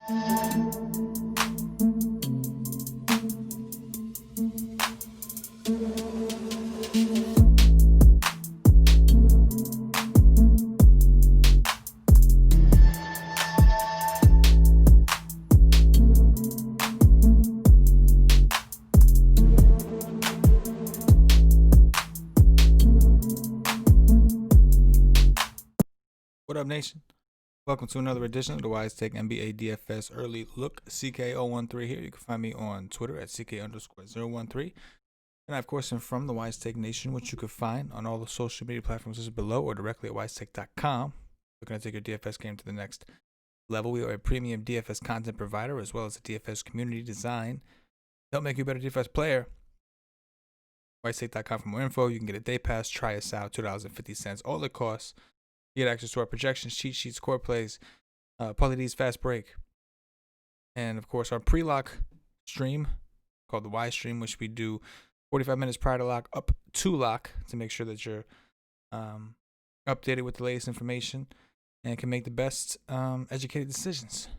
What up, nation? Welcome to another edition of the WiseTake NBA DFS Early Look. CK013 here. You can find me on Twitter at CK_013. And I, of course, am from the WiseTake Nation, which you can find on all the social media platforms just below or directly at wisetake.com. We're going to take your DFS game to the next level. We are a premium DFS content provider as well as a DFS community design. Help make you a better DFS player. wisetake.com for more info. You can get a day pass. Try us out. $2.50. All it costs. You get access to our projections, cheat sheets, core plays, Pauly D's fast break, and of course our pre-lock stream called the Y stream, which we do 45 minutes prior to lock up to lock to make sure that you're updated with the latest information and can make the best educated decisions.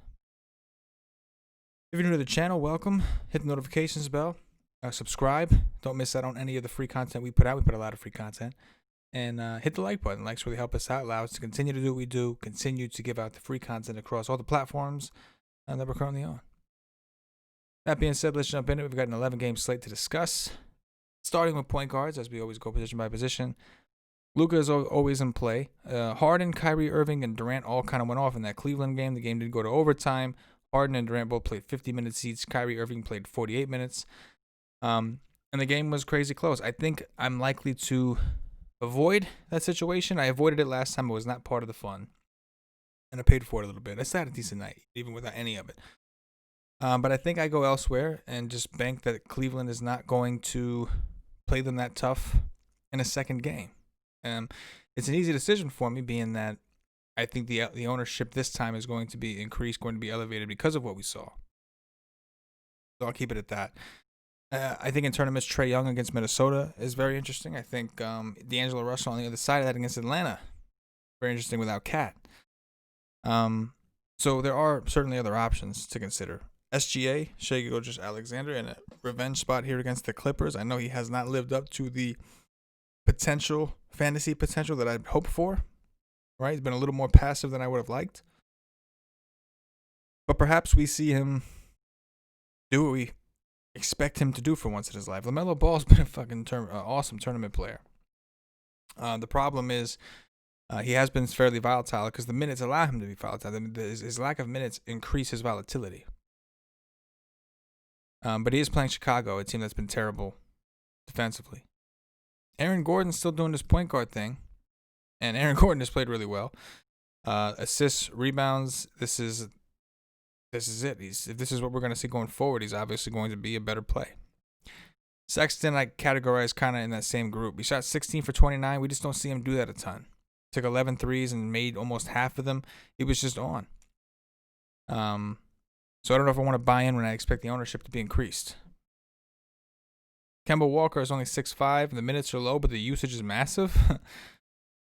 If you're new to the channel, welcome. Hit the notifications bell. Subscribe. Don't miss out on any of the free content we put out. We put a lot of free content. And hit the like button. Likes really help us out, allow us to continue to do what we do, continue to give out the free content across all the platforms that we're currently on. That being said, let's jump into it. We've got an 11-game slate to discuss. Starting with point guards, as we always go position by position. Luka is always in play. Harden, Kyrie Irving, and Durant all kind of went off in that Cleveland game. The game didn't go to overtime. Harden and Durant both played 50 minutes each. Kyrie Irving played 48 minutes. And the game was crazy close. I think I'm likely to avoid that situation. I avoided it last time. It was not part of the fun, and I paid for it a little bit. I still had a decent night, even without any of it. But I think I go elsewhere and just bank that Cleveland is not going to play them that tough in a second game. It's an easy decision for me, being that I think the ownership this time is going to be increased, going to be elevated because of what we saw. So I'll keep it at that. I think in tournaments, Trae Young against Minnesota is very interesting. I think D'Angelo Russell on the other side of that against Atlanta, very interesting without Cat. So there are certainly other options to consider. SGA, Shai Gilgeous-Alexander, in a revenge spot here against the Clippers. I know he has not lived up to the fantasy potential that I'd hoped for. Right, he's been a little more passive than I would have liked. But perhaps we see him do what we expect him to do for once in his life. LaMelo Ball's been a fucking awesome tournament player. The problem is he has been fairly volatile because the minutes allow him to be volatile. His lack of minutes increase his volatility. But he is playing Chicago, a team that's been terrible defensively. Aaron Gordon's still doing this point guard thing, and Aaron Gordon has played really well. Assists, rebounds, this is it. If this is what we're going to see going forward, he's obviously going to be a better play. Sexton, I categorize kind of in that same group. He shot 16 for 29. We just don't see him do that a ton. Took 11 threes and made almost half of them. He was just on. So I don't know if I want to buy in when I expect the ownership to be increased. Kemba Walker is only 6'5". The minutes are low, but the usage is massive.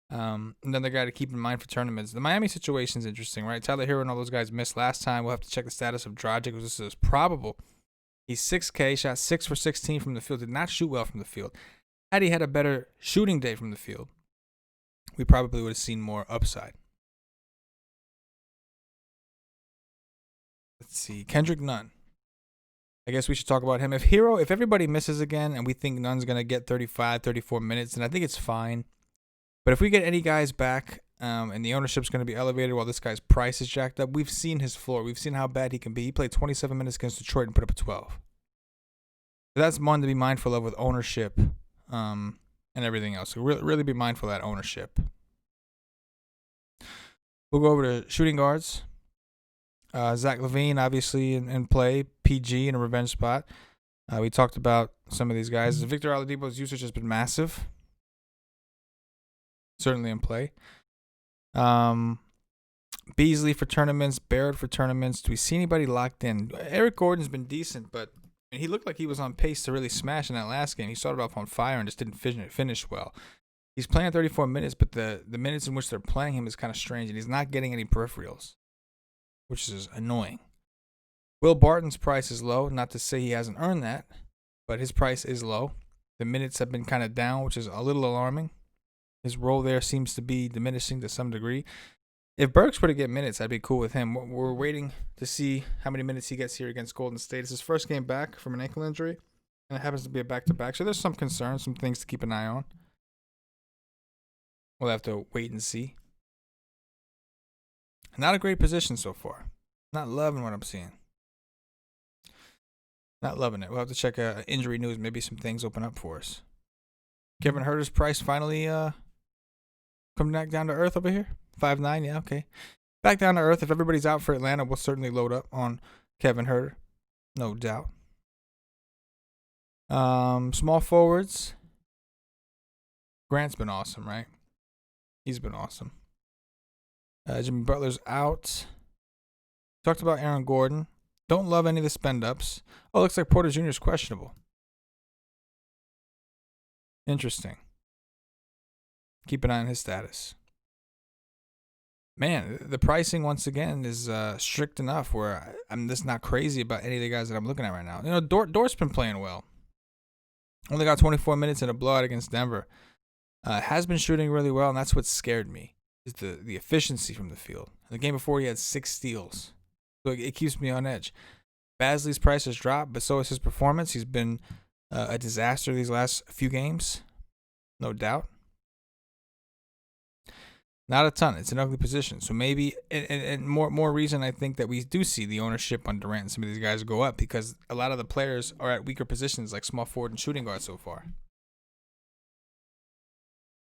Another guy to keep in mind for tournaments. The Miami situation is interesting, right? Tyler Hero and all those guys missed last time. We'll have to check the status of Dragic, because this is probable. He's 6K, shot 6 for 16 from the field. Did not shoot well from the field. Had he had a better shooting day from the field, we probably would have seen more upside. Let's see. Kendrick Nunn. I guess we should talk about him. If everybody misses again and we think Nunn's going to get 35, 34 minutes, then I think it's fine. But if we get any guys back and the ownership's going to be elevated while this guy's price is jacked up, we've seen his floor. We've seen how bad he can be. He played 27 minutes against Detroit and put up a 12. So that's one to be mindful of with ownership and everything else. So really be mindful of that ownership. We'll go over to shooting guards. Zach LaVine, obviously, in play. PG in a revenge spot. We talked about some of these guys. Victor Oladipo's usage has been massive. Certainly in play. Beasley for tournaments. Barrett for tournaments. Do we see anybody locked in? Eric Gordon's been decent, but he looked like he was on pace to really smash in that last game. He started off on fire and just didn't finish well. He's playing 34 minutes, but the minutes in which they're playing him is kind of strange, and he's not getting any peripherals, which is annoying. Will Barton's price is low. Not to say he hasn't earned that, but his price is low. The minutes have been kind of down, which is a little alarming. His role there seems to be diminishing to some degree. If Burks were to get minutes, I'd be cool with him. We're waiting to see how many minutes he gets here against Golden State. It's his first game back from an ankle injury, and it happens to be a back-to-back. So there's some concerns, some things to keep an eye on. We'll have to wait and see. Not a great position so far. Not loving what I'm seeing. Not loving it. We'll have to check injury news. Maybe some things open up for us. Kevin Huerter's price finally coming back down to earth over here. 5'9", yeah, okay. Back down to earth. If everybody's out for Atlanta, we'll certainly load up on Kevin Huerter. No doubt. Small forwards. Grant's been awesome, right? He's been awesome. Jimmy Butler's out. Talked about Aaron Gordon. Don't love any of the spend-ups. Oh, looks like Porter Jr. is questionable. Interesting. Keep an eye on his status. Man, the pricing, once again, is strict enough where I'm just not crazy about any of the guys that I'm looking at right now. You know, Dort's been playing well. Only got 24 minutes in a blowout against Denver. Has been shooting really well, and that's what scared me, is the efficiency from the field. The game before, he had 6 steals. So it keeps me on edge. Basley's price has dropped, but so has his performance. He's been a disaster these last few games, no doubt. Not a ton. It's an ugly position. So maybe, and more reason I think that we do see the ownership on Durant and some of these guys go up, because a lot of the players are at weaker positions like small forward and shooting guard so far.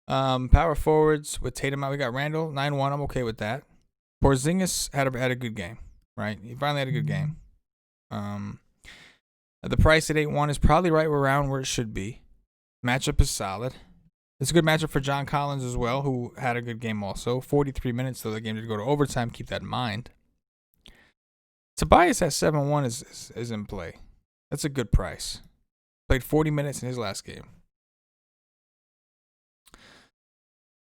Power forwards with Tatum out. We got Randall, 9-1. I'm okay with that. Porzingis had a good game, right? He finally had a good game. The price at 8-1 is probably right around where it should be. Matchup is solid. It's a good matchup for John Collins as well, who had a good game also. 43 minutes, though, the game did go to overtime. Keep that in mind. Tobias at 7-1 is in play. That's a good price. Played 40 minutes in his last game.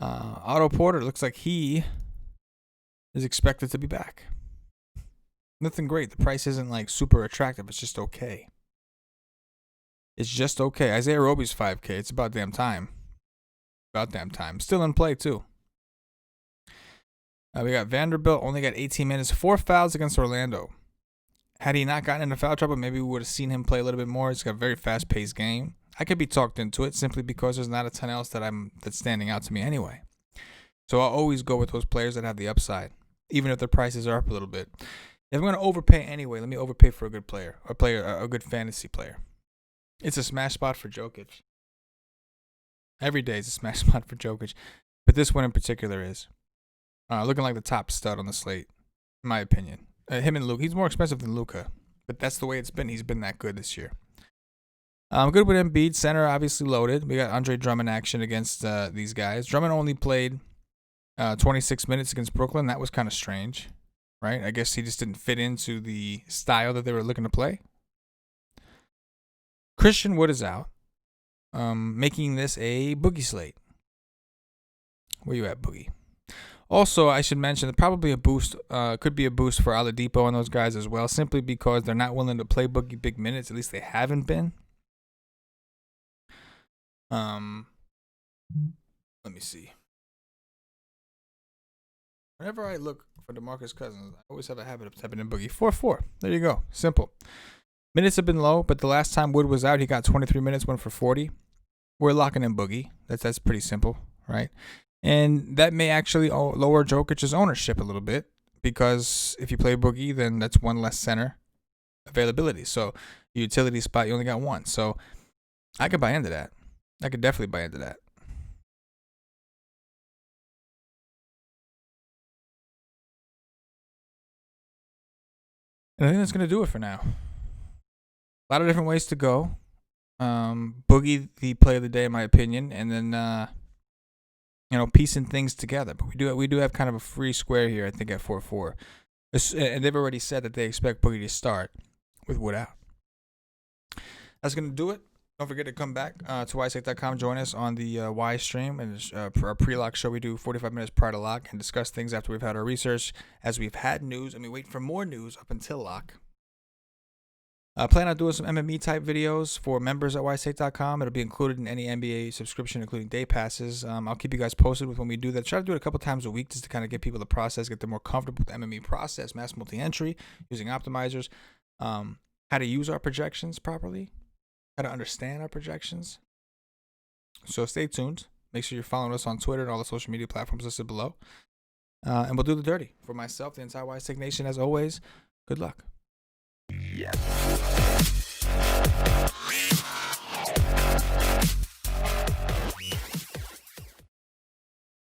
Otto Porter looks like he is expected to be back. Nothing great. The price isn't like super attractive. It's just okay. It's just okay. Isaiah Roby's 5K. It's about damn time. About damn time. Still in play, too. We got Vanderbilt. Only got 18 minutes. 4 fouls against Orlando. Had he not gotten into foul trouble, maybe we would have seen him play a little bit more. He's got a very fast-paced game. I could be talked into it simply because there's not a ton else that's standing out to me anyway. So I'll always go with those players that have the upside, even if their prices are up a little bit. If I'm going to overpay anyway, let me overpay for a good player, a good fantasy player. It's a smash spot for Jokic. Every day is a smash spot for Jokic, but this one in particular is looking like the top stud on the slate, in my opinion. Him and Luke, he's more expensive than Luka, but that's the way it's been. He's been that good this year. I'm good with Embiid. Center obviously loaded. We got Andre Drummond action against these guys. Drummond only played 26 minutes against Brooklyn. That was kind of strange, right? I guess he just didn't fit into the style that they were looking to play. Christian Wood is out, making this a boogie slate. Where you at, Boogie? Also, I should mention that probably a boost, could be a boost for Oladipo and those guys as well, simply because they're not willing to play Boogie big minutes. At least they haven't been. Let me see. Whenever I look for DeMarcus Cousins, I always have a habit of typing in Boogie. 4-4. There you go. Simple. Minutes have been low, but the last time Wood was out, he got 23 minutes, went for 40. We're locking in Boogie. That's pretty simple, right? And that may actually lower Jokic's ownership a little bit, because if you play Boogie, then that's one less center availability. So utility spot, you only got one. So I could buy into that. I could definitely buy into that. And I think that's going to do it for now. A lot of different ways to go. Boogie, the play of the day, in my opinion, and then piecing things together. But we do have kind of a free square here, I think, at 4-4. And they've already said that they expect Boogie to start with Wood out. That's going to do it. Don't forget to come back to WiseTake.com. Join us on the Wise stream, and for our pre-lock show, we do 45 minutes prior to lock and discuss things after we've had our research, as we've had news, and we wait for more news up until lock. Plan on doing some MME type videos for members at WiseTake.com. It'll be included in any NBA subscription, including day passes. I'll keep you guys posted with when we do that. Try to do it a couple times a week just to kind of get people the process, get them more comfortable with the MME process, mass multi-entry, using optimizers, how to use our projections properly, how to understand our projections. So stay tuned. Make sure you're following us on Twitter and all the social media platforms listed below. And we'll do the dirty. For myself, the entire WiseTake Nation, as always, good luck. Yes.